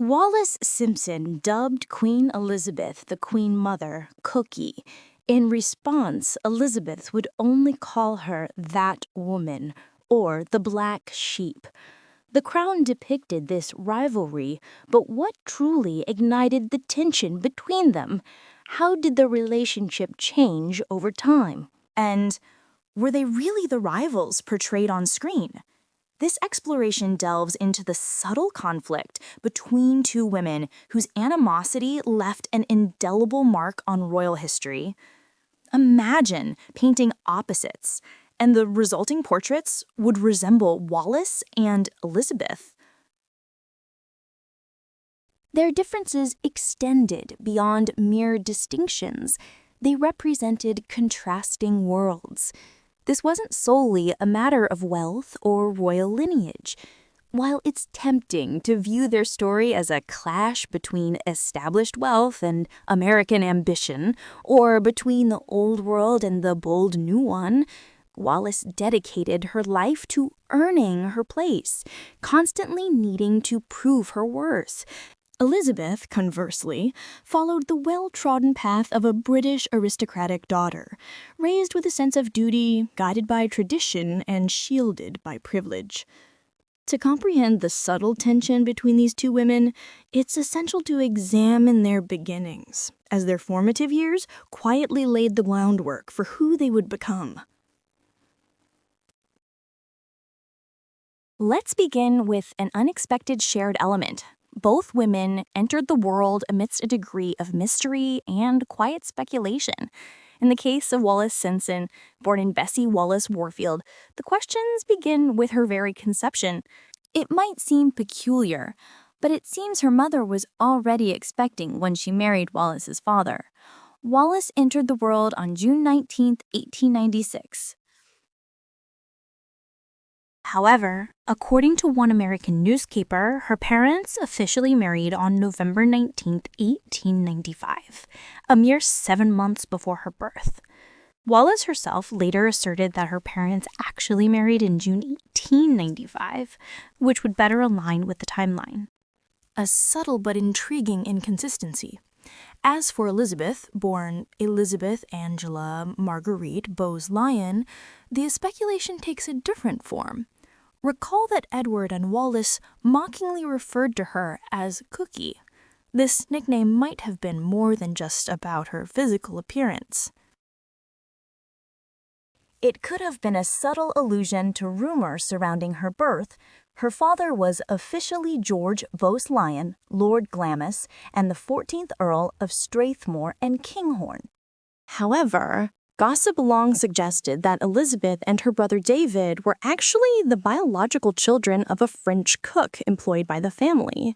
Wallis Simpson dubbed Queen Elizabeth the Queen Mother, Cookie. In response, Elizabeth would only call her that woman, or the black sheep. The crown depicted this rivalry, but what truly ignited the tension between them? How did the relationship change over time? And were they really the rivals portrayed on screen? This exploration delves into the subtle conflict between two women whose animosity left an indelible mark on royal history. Imagine painting opposites, and the resulting portraits would resemble Wallis and Elizabeth. Their differences extended beyond mere distinctions. They represented contrasting worlds. This wasn't solely a matter of wealth or royal lineage. While it's tempting to view their story as a clash between established wealth and American ambition, or between the old world and the bold new one, Wallis dedicated her life to earning her place, constantly needing to prove her worth. Elizabeth, conversely, followed the well-trodden path of a British aristocratic daughter, raised with a sense of duty, guided by tradition, and shielded by privilege. To comprehend the subtle tension between these two women, it's essential to examine their beginnings, as their formative years quietly laid the groundwork for who they would become. Let's begin with an unexpected shared element. Both women entered the world amidst a degree of mystery and quiet speculation. In the case of Wallis Simpson, born in Bessie Wallace Warfield, the questions begin with her very conception. It might seem peculiar, but it seems her mother was already expecting when she married Wallis's father. Wallis entered the world on June 19, 1896. However, according to one American newspaper, her parents officially married on November 19, 1895, a mere 7 months before her birth. Wallis herself later asserted that her parents actually married in June 1895, which would better align with the timeline. A subtle but intriguing inconsistency. As for Elizabeth, born Elizabeth Angela Marguerite Bowes-Lyon, the speculation takes a different form. Recall that Edward and Wallis mockingly referred to her as Cookie. This nickname might have been more than just about her physical appearance. It could have been a subtle allusion to rumors surrounding her birth. Her father was officially George Bowes-Lyon, Lord Glamis, and the 14th Earl of Strathmore and Kinghorn. However, gossip long suggested that Elizabeth and her brother David were actually the biological children of a French cook employed by the family.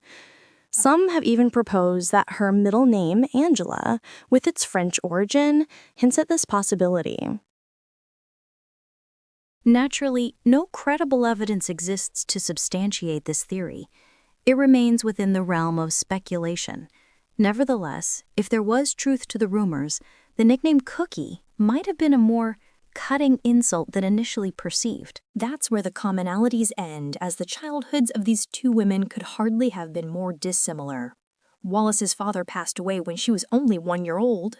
Some have even proposed that her middle name, Angela, with its French origin, hints at this possibility. Naturally, no credible evidence exists to substantiate this theory. It remains within the realm of speculation. Nevertheless, if there was truth to the rumors, the nickname Cookie might have been a more cutting insult than initially perceived. That's where the commonalities end, as the childhoods of these two women could hardly have been more dissimilar. Wallis's father passed away when she was only 1 year old.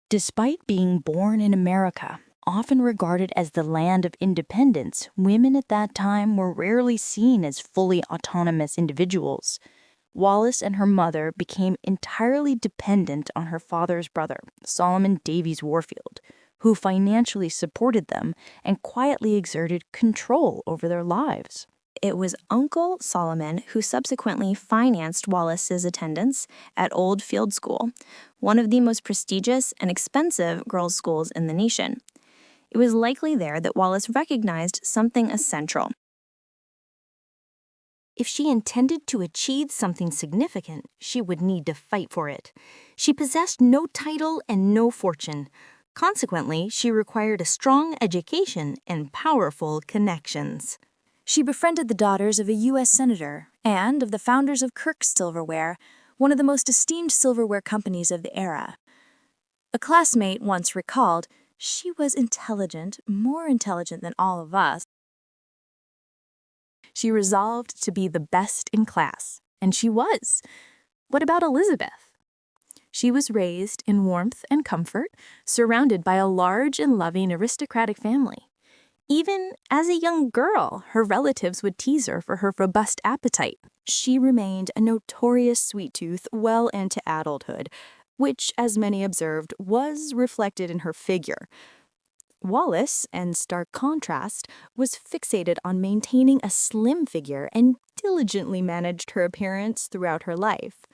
Despite being born in America, often regarded as the land of independence, women at that time were rarely seen as fully autonomous individuals. Wallis and her mother became entirely dependent on her father's brother, Solomon Davies Warfield, who financially supported them and quietly exerted control over their lives. It was Uncle Solomon who subsequently financed Wallis's attendance at Old Field School, one of the most prestigious and expensive girls' schools in the nation. It was likely there that Wallis recognized something essential. If she intended to achieve something significant, she would need to fight for it. She possessed no title and no fortune. Consequently, she required a strong education and powerful connections. She befriended the daughters of a U.S. senator and of the founders of Kirk's Silverware, one of the most esteemed silverware companies of the era. A classmate once recalled, "She was intelligent, more intelligent than all of us. She resolved to be the best in class, and she was. What about Elizabeth? She was raised in warmth and comfort, surrounded by a large and loving aristocratic family. Even as a young girl, her relatives would tease her for her robust appetite. She remained a notorious sweet tooth well into adulthood, which, as many observed, was reflected in her figure. Wallis, in stark contrast, was fixated on maintaining a slim figure and diligently managed her appearance throughout her life.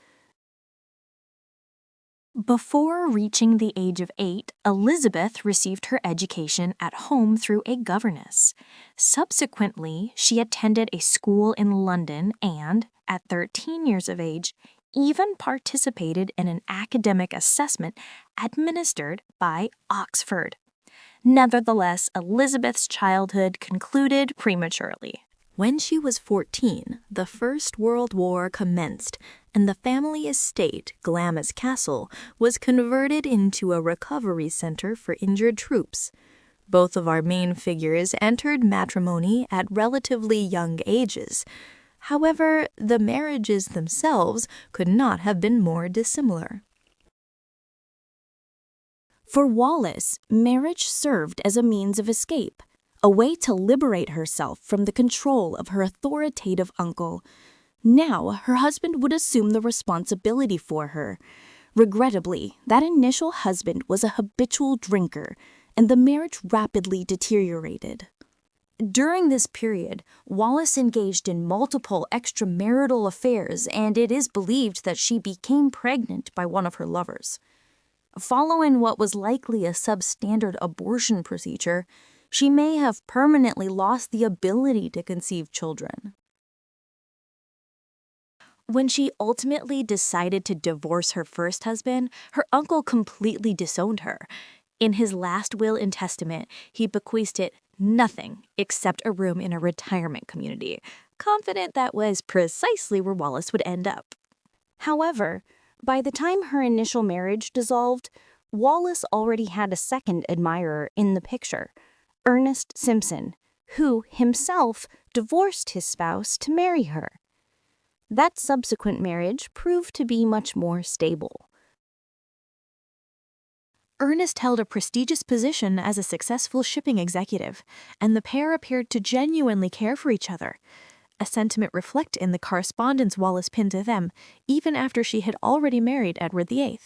Before reaching the age of 8, Elizabeth received her education at home through a governess. Subsequently, she attended a school in London and, at 13 years of age, even participated in an academic assessment administered by Oxford. Nevertheless, Elizabeth's childhood concluded prematurely. When she was 14, the First World War commenced, and the family estate, Glamis Castle, was converted into a recovery center for injured troops. Both of our main figures entered matrimony at relatively young ages. However, the marriages themselves could not have been more dissimilar. For Wallis, marriage served as a means of escape, a way to liberate herself from the control of her authoritative uncle. Now, her husband would assume the responsibility for her. Regrettably, that initial husband was a habitual drinker, and the marriage rapidly deteriorated. During this period, Wallis engaged in multiple extramarital affairs, and it is believed that she became pregnant by one of her lovers. Following what was likely a substandard abortion procedure, she may have permanently lost the ability to conceive children. When she ultimately decided to divorce her first husband, her uncle completely disowned her. In his last will and testament, he bequeathed it nothing except a room in a retirement community, confident that was precisely where Wallis would end up. However, by the time her initial marriage dissolved, Wallis already had a second admirer in the picture, Ernest Simpson, who himself divorced his spouse to marry her. That subsequent marriage proved to be much more stable. Ernest held a prestigious position as a successful shipping executive, and the pair appeared to genuinely care for each other, a sentiment reflected in the correspondence Wallis penned to them, even after she had already married Edward VIII.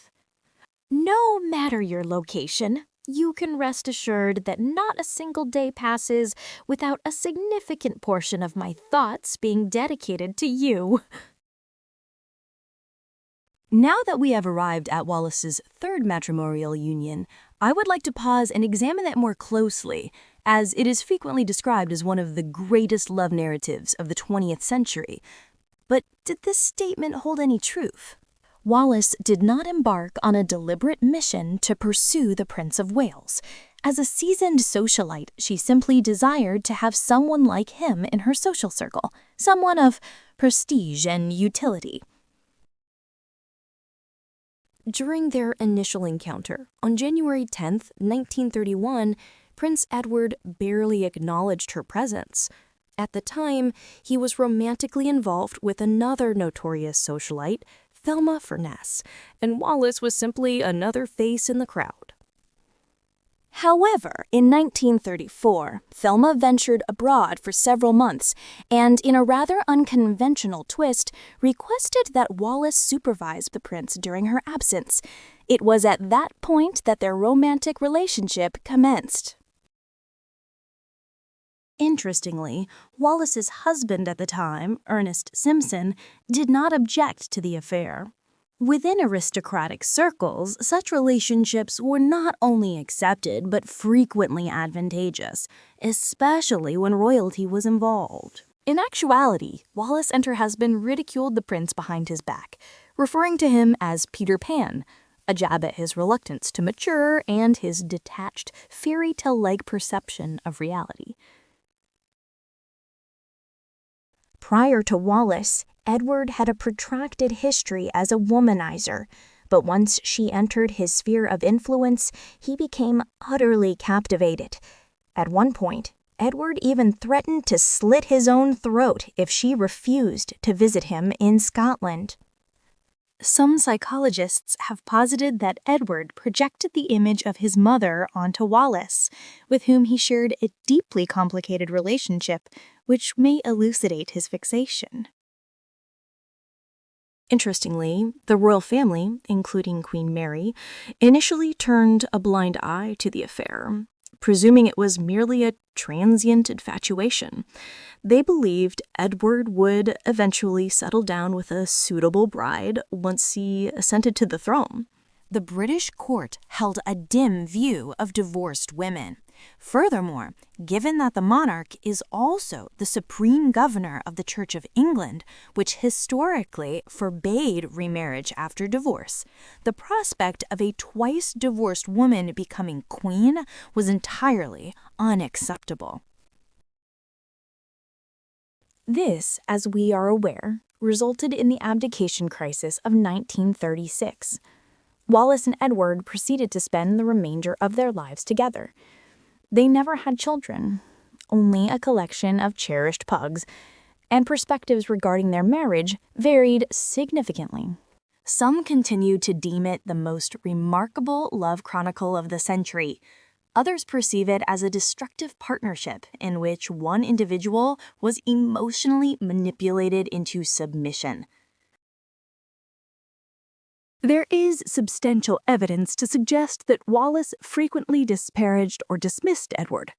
No matter your location, you can rest assured that not a single day passes without a significant portion of my thoughts being dedicated to you. Now that we have arrived at Wallis's third matrimonial union, I would like to pause and examine it more closely, as it is frequently described as one of the greatest love narratives of the 20th century. But did this statement hold any truth? Wallis did not embark on a deliberate mission to pursue the Prince of Wales. As a seasoned socialite, she simply desired to have someone like him in her social circle, someone of prestige and utility. During their initial encounter, on January 10, 1931, Prince Edward barely acknowledged her presence. At the time, he was romantically involved with another notorious socialite, Thelma Furness, and Wallis was simply another face in the crowd. However, in 1934, Thelma ventured abroad for several months and, in a rather unconventional twist, requested that Wallis supervise the prince during her absence. It was at that point that their romantic relationship commenced. Interestingly, Wallis's husband at the time, Ernest Simpson, did not object to the affair. Within aristocratic circles, such relationships were not only accepted but frequently advantageous, especially when royalty was involved. In actuality, Wallis and her husband ridiculed the prince behind his back, referring to him as Peter Pan, a jab at his reluctance to mature and his detached, fairy tale-like perception of reality. Prior to Wallis, Edward had a protracted history as a womanizer, but once she entered his sphere of influence, he became utterly captivated. At one point, Edward even threatened to slit his own throat if she refused to visit him in Scotland. Some psychologists have posited that Edward projected the image of his mother onto Wallis, with whom he shared a deeply complicated relationship, which may elucidate his fixation. Interestingly, the royal family, including Queen Mary, initially turned a blind eye to the affair, presuming it was merely a transient infatuation. They believed Edward would eventually settle down with a suitable bride once he ascended to the throne. The British court held a dim view of divorced women. Furthermore, given that the monarch is also the supreme governor of the Church of England, which historically forbade remarriage after divorce, the prospect of a twice-divorced woman becoming queen was entirely unacceptable. This, as we are aware, resulted in the abdication crisis of 1936. Wallis and Edward proceeded to spend the remainder of their lives together. They never had children, only a collection of cherished pugs, and perspectives regarding their marriage varied significantly. Some continued to deem it the most remarkable love chronicle of the century. Others perceive it as a destructive partnership in which one individual was emotionally manipulated into submission. There is substantial evidence to suggest that Wallis frequently disparaged or dismissed Edward,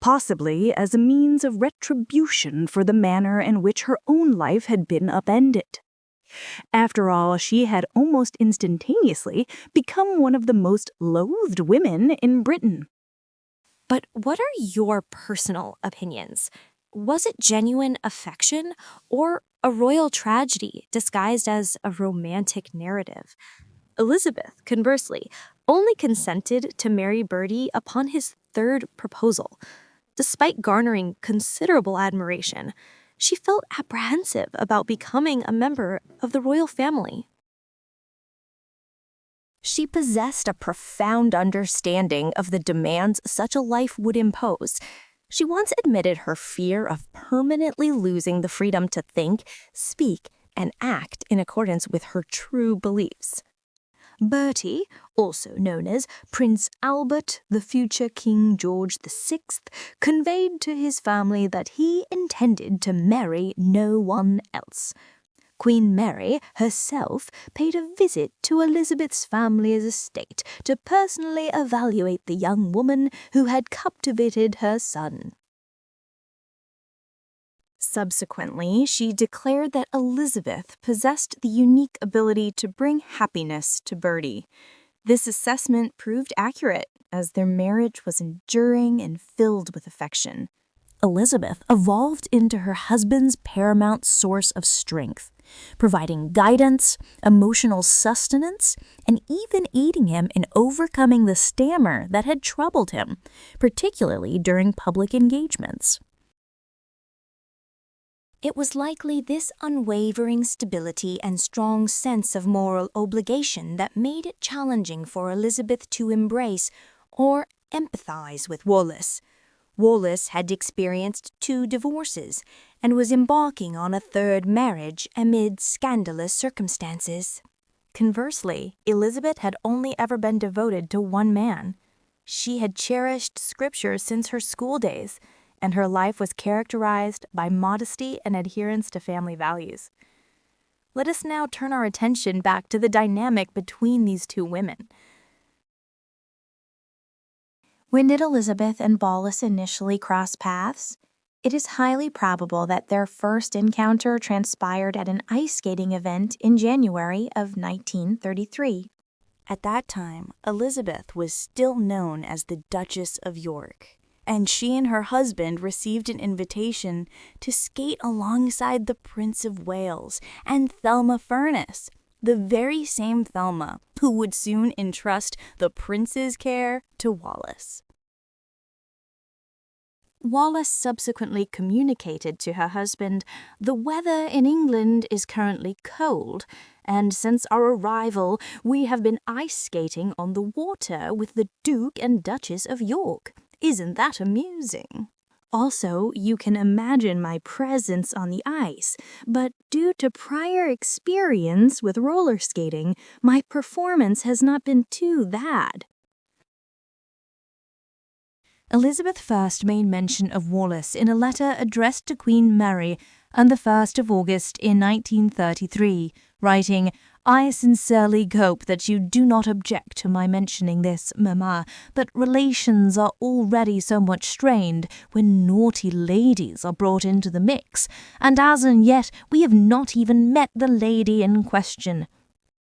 possibly as a means of retribution for the manner in which her own life had been upended. After all, she had almost instantaneously become one of the most loathed women in Britain. But what are your personal opinions? Was it genuine affection or a royal tragedy disguised as a romantic narrative? Elizabeth, conversely, only consented to marry Bertie upon his third proposal. Despite garnering considerable admiration, she felt apprehensive about becoming a member of the royal family. She possessed a profound understanding of the demands such a life would impose. She once admitted her fear of permanently losing the freedom to think, speak, and act in accordance with her true beliefs. Bertie, also known as Prince Albert, the future King George VI, conveyed to his family that he intended to marry no one else. Queen Mary herself paid a visit to Elizabeth's family's estate to personally evaluate the young woman who had captivated her son. Subsequently, she declared that Elizabeth possessed the unique ability to bring happiness to Bertie. This assessment proved accurate, as their marriage was enduring and filled with affection. Elizabeth evolved into her husband's paramount source of strength, providing guidance, emotional sustenance, and even aiding him in overcoming the stammer that had troubled him, particularly during public engagements. It was likely this unwavering stability and strong sense of moral obligation that made it challenging for Elizabeth to embrace or empathize with Wallis. Wallis had experienced 2 divorces and was embarking on a third marriage amid scandalous circumstances. Conversely, Elizabeth had only ever been devoted to one man. She had cherished scripture since her school days, and her life was characterized by modesty and adherence to family values. Let us now turn our attention back to the dynamic between these 2 women. When did Elizabeth and Wallis initially cross paths? It is highly probable that their first encounter transpired at an ice skating event in January of 1933. At that time, Elizabeth was still known as the Duchess of York, and she and her husband received an invitation to skate alongside the Prince of Wales and Thelma Furness, the very same Thelma who would soon entrust the prince's care to Wallis. Wallis subsequently communicated to her husband, "The weather in England is currently cold, and since our arrival we have been ice skating on the water with the Duke and Duchess of York. Isn't that amusing?" Also, you can imagine my presence on the ice, but due to prior experience with roller skating, my performance has not been too bad. Elizabeth first made mention of Wallis in a letter addressed to Queen Mary on the 1st of August in 1933, writing, "I sincerely hope that you do not object to my mentioning this, Mamma, but relations are already so much strained when naughty ladies are brought into the mix, and as yet we have not even met the lady in question.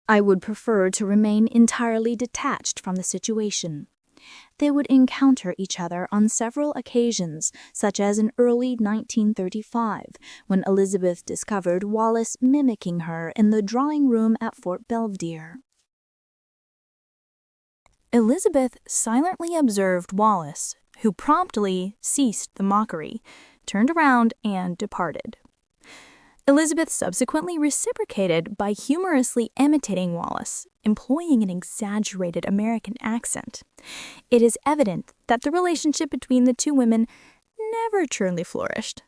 I would prefer to remain entirely detached from the situation." They would encounter each other on several occasions, such as in early 1935, when Elizabeth discovered Wallis mimicking her in the drawing room at Fort Belvedere. Elizabeth silently observed Wallis, who promptly ceased the mockery, turned around, and departed. Elizabeth subsequently reciprocated by humorously imitating Wallis, employing an exaggerated American accent. It is evident that the relationship between the two women never truly flourished.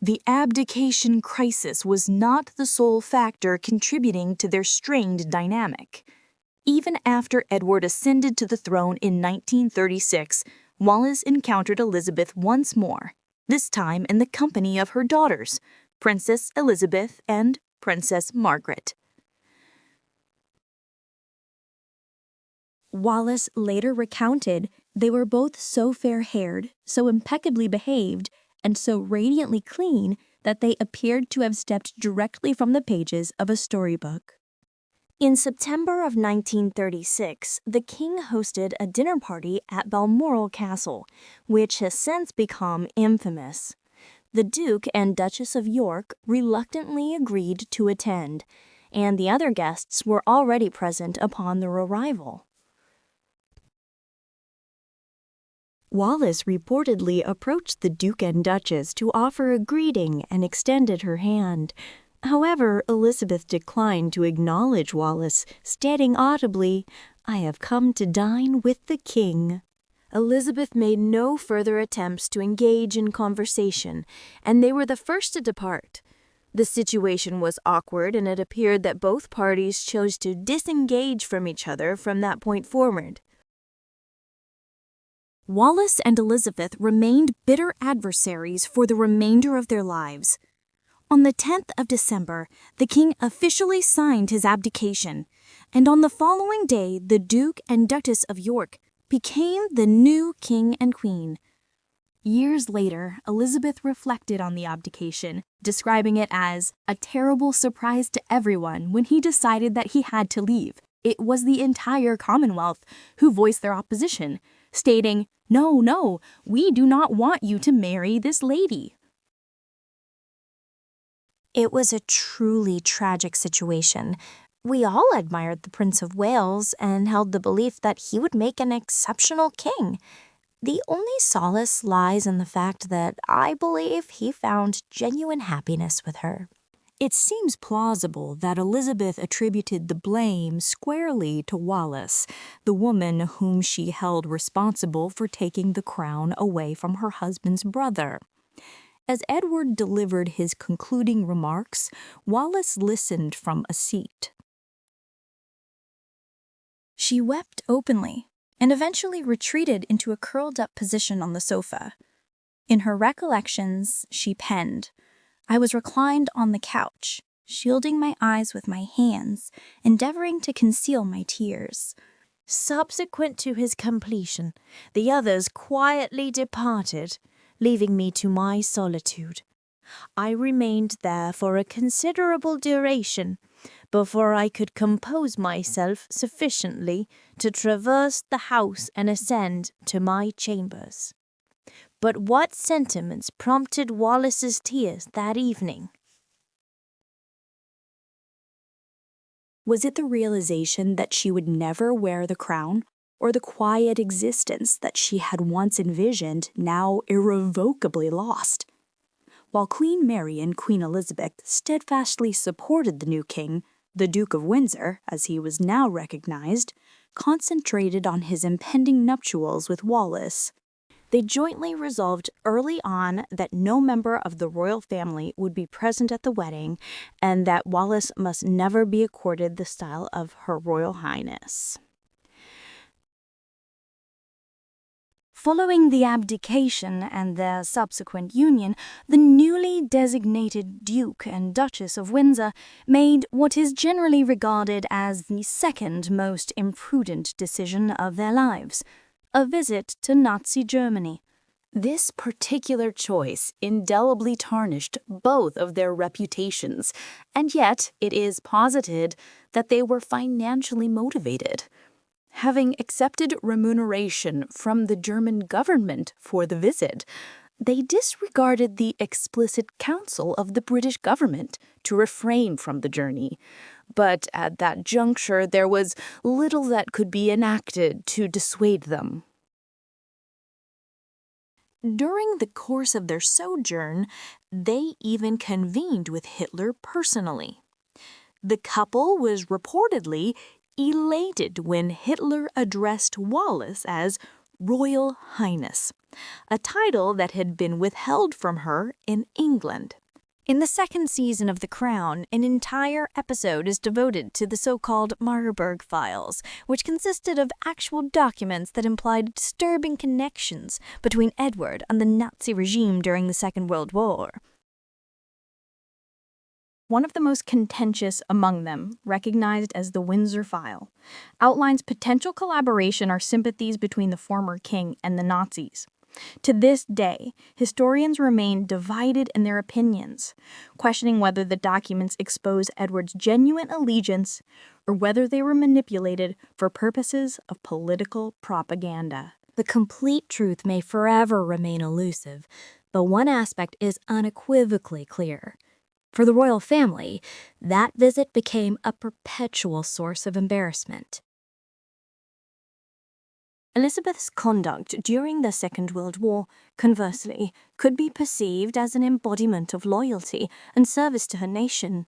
The abdication crisis was not the sole factor contributing to their strained dynamic. Even after Edward ascended to the throne in 1936, Wallis encountered Elizabeth once more, this time in the company of her daughters, Princess Elizabeth and Princess Margaret. Wallis later recounted they were both so fair-haired, so impeccably behaved, and so radiantly clean that they appeared to have stepped directly from the pages of a storybook. In September of 1936, the king hosted a dinner party at Balmoral Castle, which has since become infamous. The Duke and Duchess of York reluctantly agreed to attend, and the other guests were already present upon their arrival. Wallis reportedly approached the Duke and Duchess to offer a greeting and extended her hand. However, Elizabeth declined to acknowledge Wallis, stating audibly, "I have come to dine with the king." Elizabeth made no further attempts to engage in conversation, and they were the first to depart. The situation was awkward, and it appeared that both parties chose to disengage from each other from that point forward. Wallis and Elizabeth remained bitter adversaries for the remainder of their lives. On the 10th of December, the king officially signed his abdication, and on the following day, the Duke and Duchess of York became the new king and queen. Years later, Elizabeth reflected on the abdication, describing it as a terrible surprise to everyone when he decided that he had to leave. It was the entire Commonwealth who voiced their opposition, stating, No, we do not want you to marry this lady." It was a truly tragic situation. We all admired the Prince of Wales and held the belief that he would make an exceptional king. The only solace lies in the fact that I believe he found genuine happiness with her. It seems plausible that Elizabeth attributed the blame squarely to Wallis, the woman whom she held responsible for taking the crown away from her husband's brother. As Edward delivered his concluding remarks, Wallis listened from a seat. She wept openly and eventually retreated into a curled-up position on the sofa. In her recollections, she penned, "I was reclined on the couch, shielding my eyes with my hands, endeavoring to conceal my tears. Subsequent to his completion, the others quietly departed, leaving me to my solitude. I remained there for a considerable duration before I could compose myself sufficiently to traverse the house and ascend to my chambers. But what sentiments prompted Wallis's tears that evening? Was it the realization that she would never wear the crown, or the quiet existence that she had once envisioned, now irrevocably lost? While Queen Mary and Queen Elizabeth steadfastly supported the new king, the Duke of Windsor, as he was now recognized, concentrated on his impending nuptials with Wallis. They jointly resolved early on that no member of the royal family would be present at the wedding and that Wallis must never be accorded the style of Her Royal Highness. Following the abdication and their subsequent union, the newly designated Duke and Duchess of Windsor made what is generally regarded as the second most imprudent decision of their lives: a visit to Nazi Germany. This particular choice indelibly tarnished both of their reputations, and yet it is posited that they were financially motivated. Having accepted remuneration from the German government for the visit, they disregarded the explicit counsel of the British government to refrain from the journey. But at that juncture, there was little that could be enacted to dissuade them. During the course of their sojourn, they even convened with Hitler personally. The couple was reportedly elated when Hitler addressed Wallis as Royal Highness, a title that had been withheld from her in England. In the second season of The Crown, an entire episode is devoted to the so-called Marburg Files, which consisted of actual documents that implied disturbing connections between Edward and the Nazi regime during the Second World War. One of the most contentious among them, recognized as the Windsor File, outlines potential collaboration or sympathies between the former king and the Nazis. To this day, historians remain divided in their opinions, questioning whether the documents expose Edward's genuine allegiance or whether they were manipulated for purposes of political propaganda. The complete truth may forever remain elusive, but one aspect is unequivocally clear. For the royal family, that visit became a perpetual source of embarrassment. Elizabeth's conduct during the Second World War, conversely, could be perceived as an embodiment of loyalty and service to her nation.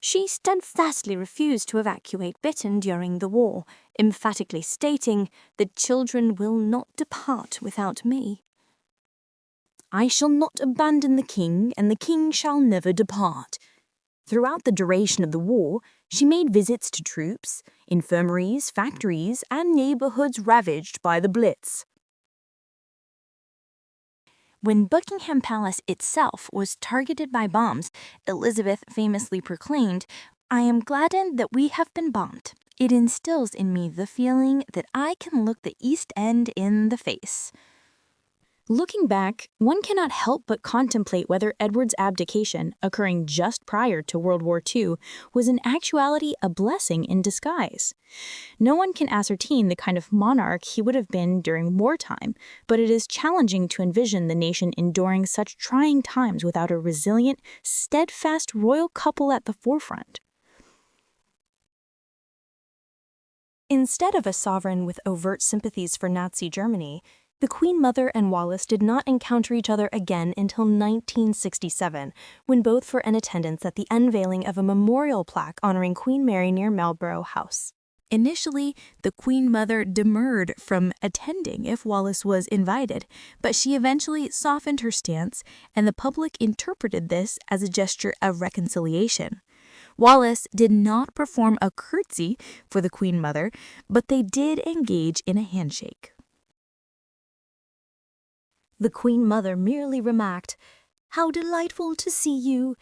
She steadfastly refused to evacuate Britain during the war, emphatically stating, "The children will not depart without me. I shall not abandon the king, and the king shall never depart." Throughout the duration of the war, she made visits to troops, infirmaries, factories, and neighborhoods ravaged by the Blitz. When Buckingham Palace itself was targeted by bombs, Elizabeth famously proclaimed, "I am gladdened that we have been bombed. It instills in me the feeling that I can look the East End in the face." Looking back, one cannot help but contemplate whether Edward's abdication, occurring just prior to World War II, was in actuality a blessing in disguise. No one can ascertain the kind of monarch he would have been during wartime, but it is challenging to envision the nation enduring such trying times without a resilient, steadfast royal couple at the forefront. Instead of a sovereign with overt sympathies for Nazi Germany, the Queen Mother and Wallis did not encounter each other again until 1967, when both were in attendance at the unveiling of a memorial plaque honoring Queen Mary near Marlborough House. Initially, the Queen Mother demurred from attending if Wallis was invited, but she eventually softened her stance, and the public interpreted this as a gesture of reconciliation. Wallis did not perform a curtsy for the Queen Mother, but they did engage in a handshake. The Queen Mother merely remarked, "How delightful to see you,"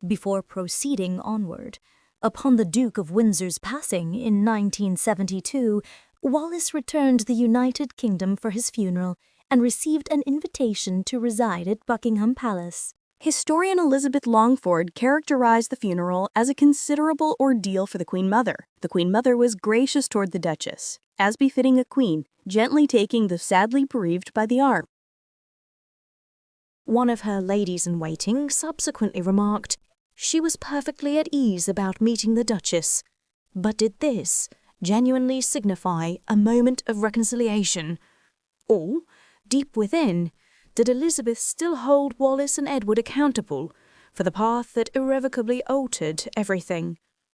before proceeding onward. Upon the Duke of Windsor's passing in 1972, Wallis returned to the United Kingdom for his funeral and received an invitation to reside at Buckingham Palace. Historian Elizabeth Longford characterized the funeral as a considerable ordeal for the Queen Mother. The Queen Mother was gracious toward the Duchess, as befitting a queen, gently taking the sadly bereaved by the arm. One of her ladies-in-waiting subsequently remarked, "She was perfectly at ease about meeting the Duchess, but did this genuinely signify a moment of reconciliation? Or, deep within, did Elizabeth still hold Wallis and Edward accountable for the path that irrevocably altered everything,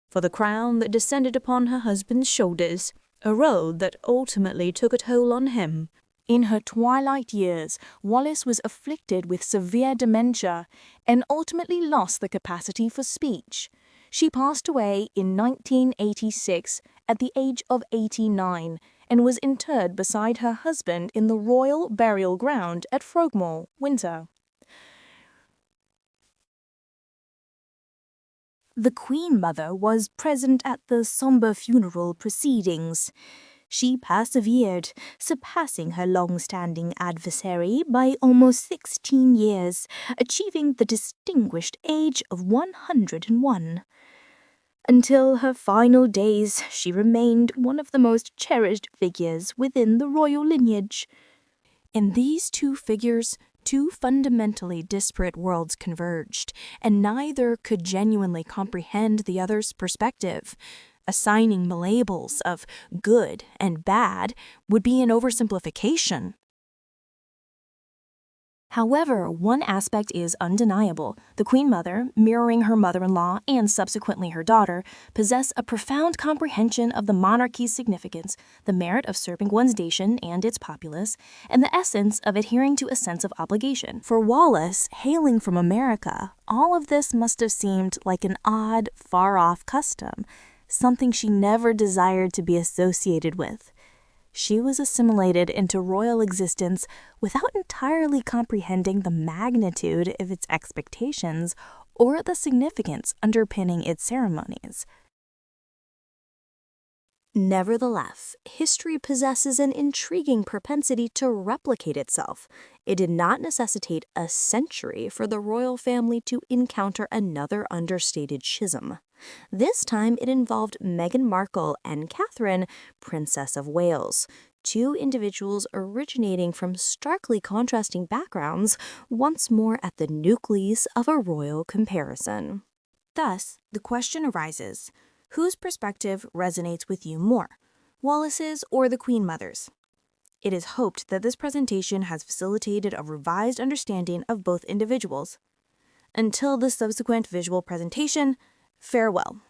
for the crown that descended upon her husband's shoulders, a road that ultimately took a toll on him?" In her twilight years, Wallis was afflicted with severe dementia and ultimately lost the capacity for speech. She passed away in 1986 at the age of 89 and was interred beside her husband in the Royal Burial Ground at Frogmore, Windsor. The Queen Mother was present at the somber funeral proceedings. She persevered, surpassing her long-standing adversary by almost 16 years, achieving the distinguished age of 101. Until her final days, she remained one of the most cherished figures within the royal lineage. In these two figures, two fundamentally disparate worlds converged, and neither could genuinely comprehend the other's perspective. Assigning labels of good and bad would be an oversimplification. However, one aspect is undeniable. The Queen Mother, mirroring her mother-in-law and subsequently her daughter, possess a profound comprehension of the monarchy's significance, the merit of serving one's nation and its populace, and the essence of adhering to a sense of obligation. For Wallis, hailing from America, all of this must have seemed like an odd, far-off custom, something she never desired to be associated with. She was assimilated into royal existence without entirely comprehending the magnitude of its expectations or the significance underpinning its ceremonies. Nevertheless, history possesses an intriguing propensity to replicate itself. It did not necessitate a century for the royal family to encounter another understated schism. This time it involved Meghan Markle and Catherine, Princess of Wales, two individuals originating from starkly contrasting backgrounds, once more at the nucleus of a royal comparison. Thus, the question arises, whose perspective resonates with you more, Wallis's or the Queen Mother's? It is hoped that this presentation has facilitated a revised understanding of both individuals. Until the subsequent visual presentation, farewell.